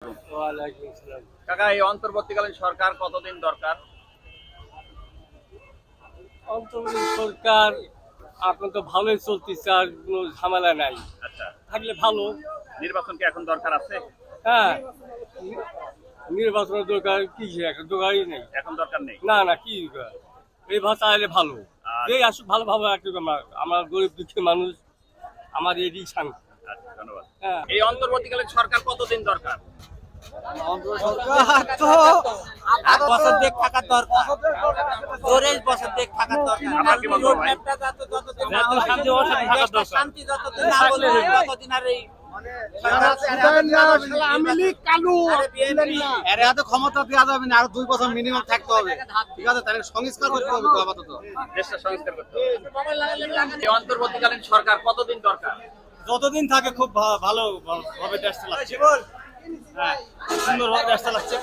ওয়ালাইকুম আসসালাম। কাকা, এই অন্তর্বর্তীকালীন সরকার কতদিন দরকার? অন্তর্বর্তী সরকার এখন তো ভালোই চলতেছে, আর কোনো ঝামেলা নাই। আচ্ছা, থাকলে ভালো। নির্বাচন কি এখন দরকার আছে? হ্যাঁ, নির্বাচনের দরকার কি, একটা দরকারই নেই। এখন দরকার নেই। না না, কি দরকার? এই ভাষা আইলে ভালো। আর এই আসুক, ভালো ভালো একটু আমার গরিব দুঃখী মানুষ, আমার এটি শান্তি। আচ্ছা, ধন্যবাদ। হ্যাঁ, এই অন্তর্বর্তীকালীন সরকার কতদিন দরকার? সরকার তো 8 বছর দেখ থাকার দরকার, 4 বছর দেখ থাকার দরকার। আমার কি মনে হয় ভাই? রোডম্যাপটা যতদিন না যাতে হবে, শান্তি ও শান্তি থাকার দেশটা দরকার। শান্তি যতদিন না বলবে, ততদিন আর এই এর হাতে ক্ষমতা দেওয়া যাবে না, আরো 2 বছর মিনিমাম থাকতে হবে। ঠিক আছে, তাহলে সংস্কার করতে হবে তো আপাতত। দেশটা সংস্কার করতে হবে। এই অন্তর্বর্তীকালীন সরকার কতদিন দরকার? যতদিন থাকে খুব ভালো ভাবে দেশ চালাচ্ছে। হ্যাঁ, সুন্দর ভাবে দেশ চালাচ্ছে।